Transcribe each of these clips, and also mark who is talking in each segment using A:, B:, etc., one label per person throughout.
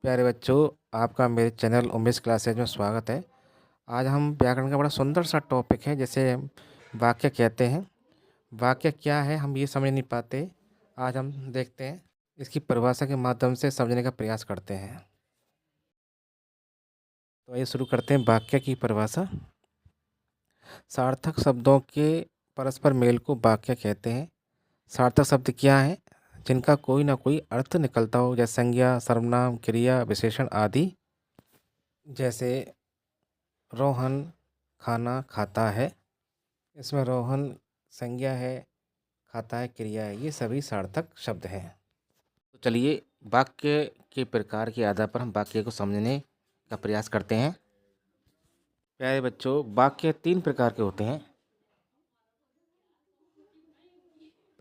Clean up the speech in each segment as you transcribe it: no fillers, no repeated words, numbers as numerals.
A: प्यारे बच्चों, आपका मेरे चैनल उमेश क्लासेज में स्वागत है। आज हम व्याकरण का बड़ा सुंदर सा टॉपिक है, जैसे वाक्य कहते हैं। वाक्य क्या है हम ये समझ नहीं पाते। आज हम देखते हैं, इसकी परिभाषा के माध्यम से समझने का प्रयास करते हैं। तो आइए शुरू करते हैं वाक्य की परिभाषा। सार्थक शब्दों के परस्पर मेल को वाक्य कहते हैं। सार्थक शब्द क्या है? जिनका कोई ना कोई अर्थ निकलता हो, जैसे संज्ञा, सर्वनाम, क्रिया, विशेषण आदि। जैसे रोहन खाना खाता है, इसमें रोहन संज्ञा है, खाता है क्रिया है। ये सभी सार्थक शब्द हैं। तो चलिए वाक्य के प्रकार के आधार पर हम वाक्य को समझने का प्रयास करते हैं। प्यारे बच्चों, वाक्य 3 प्रकार के होते हैं।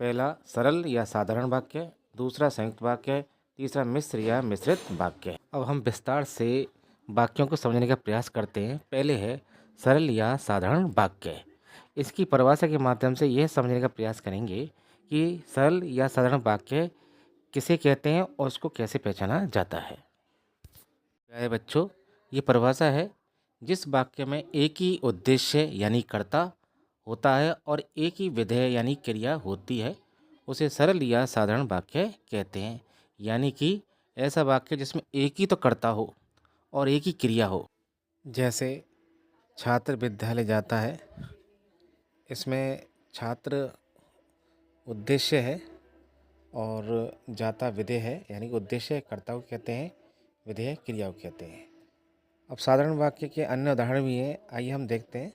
A: पहला सरल या साधारण वाक्य, दूसरा संयुक्त वाक्य, तीसरा मिश्र या मिश्रित वाक्य। अब हम विस्तार से वाक्यों को समझने का प्रयास करते हैं। पहले है सरल या साधारण वाक्य। इसकी परिभाषा के माध्यम से यह समझने का प्रयास करेंगे कि सरल या साधारण वाक्य किसे कहते हैं और उसको कैसे पहचाना जाता है। प्यारे बच्चों, ये परिभाषा है जिस वाक्य में एक ही उद्देश्य यानी कर्ता होता है और एक ही विधेय यानी क्रिया होती है, उसे सरल या साधारण वाक्य कहते हैं। यानी कि ऐसा वाक्य जिसमें एक ही तो कर्ता हो और एक ही क्रिया हो। जैसे छात्र विद्यालय जाता है, इसमें छात्र उद्देश्य है और जाता विधेय है, यानी कि उद्देश्य कर्ता को कहते हैं, विधेय क्रिया को कहते हैं। अब साधारण वाक्य के अन्य उदाहरण भी हैं, आइए हम देखते हैं।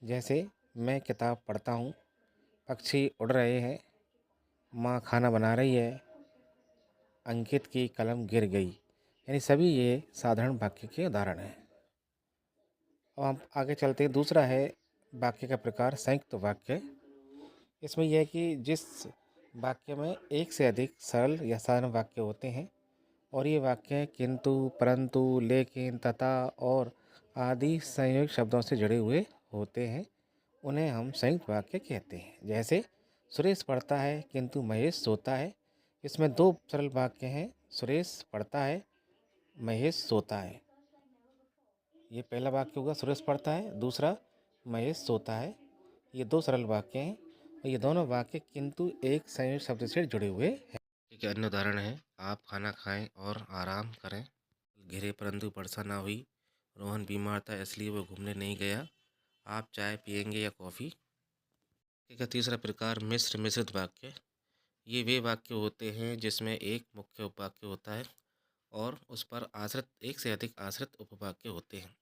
A: जैसे मैं किताब पढ़ता हूँ, पक्षी उड़ रहे हैं, माँ खाना बना रही है, अंकित की कलम गिर गई। यानी सभी ये साधारण वाक्य के उदाहरण हैं। अब हम आगे चलते हैं। दूसरा है वाक्य का प्रकार संयुक्त वाक्य। इसमें यह है कि जिस वाक्य में एक से अधिक सरल या साधारण वाक्य होते हैं और ये वाक्य किंतु, परंतु, लेकिन, तथा और आदि संयुक्त शब्दों से जुड़े हुए होते हैं, उन्हें हम संयुक्त वाक्य कहते हैं। जैसे सुरेश पढ़ता है किंतु महेश सोता है। इसमें 2 सरल वाक्य हैं, सुरेश पढ़ता है, महेश सोता है। ये पहला वाक्य होगा सुरेश पढ़ता है, दूसरा महेश सोता है। ये 2 सरल वाक्य हैं और ये दोनों वाक्य किंतु एक संयुक्त शब्द से जुड़े हुए हैं। एक अन्य उदाहरण है, आप खाना खाएं और आराम करें। घिरे परंतु वर्षा ना हुई। रोहन बीमार था इसलिए वो घूमने नहीं गया। आप चाय पियेंगे या कॉफ़ी। ठीक है। तीसरा प्रकार मिश्र मिश्रित वाक्य। ये वे वाक्य होते हैं जिसमें एक मुख्य उपवाक्य होता है और उस पर आश्रित एक से अधिक आश्रित उपवाक्य होते हैं।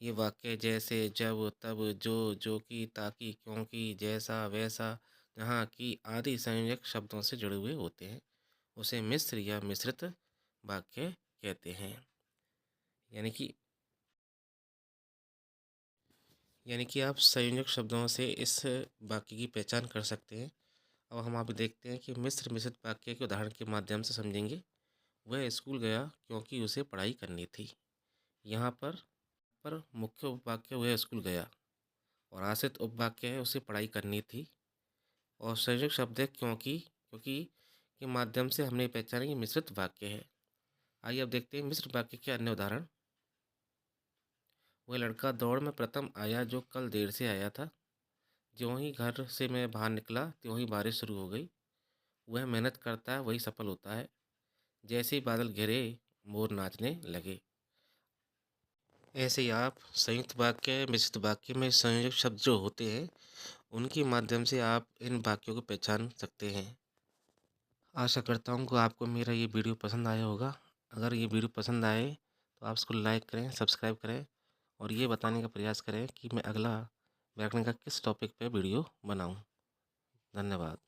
A: ये वाक्य जैसे जब, तब, जो कि, ताकि, क्योंकि, जैसा, वैसा, जहाँ की आदि संयोजक शब्दों से जुड़े हुए होते हैं, उसे मिश्र या मिश्रित वाक्य कहते हैं। यानी कि आप संयोजक शब्दों से इस वाक्य की पहचान कर सकते हैं। अब हम आप देखते हैं कि मिश्र मिश्रित वाक्य के उदाहरण के माध्यम से समझेंगे। वह स्कूल गया क्योंकि उसे पढ़ाई करनी थी। यहाँ पर मुख्य उपवाक्य वह स्कूल गया और आश्रित उपवाक्य है उसे पढ़ाई करनी थी और संयोजक शब्द है क्योंकि। क्योंकि के माध्यम से हमने पहचाना कि मिश्रित वाक्य है। आइए अब देखते हैं मिश्र वाक्य के अन्य उदाहरण। वह लड़का दौड़ में प्रथम आया जो कल देर से आया था। ज्यों ही घर से मैं बाहर निकला त्यों ही बारिश शुरू हो गई। वह मेहनत करता है वही सफल होता है। जैसे ही बादल घिरे मोर नाचने लगे। ऐसे ही आप संयुक्त वाक्य, मिश्रित वाक्य में संयोजक शब्द जो होते हैं उनके माध्यम से आप इन वाक्यों को पहचान सकते हैं। आशा करता हूँ कि आपको मेरा ये वीडियो पसंद आया होगा। अगर ये वीडियो पसंद आए तो आप इसको लाइक करें, सब्सक्राइब करें और ये बताने का प्रयास करें कि मैं अगला व्याकरण का किस टॉपिक पे वीडियो बनाऊँ। धन्यवाद।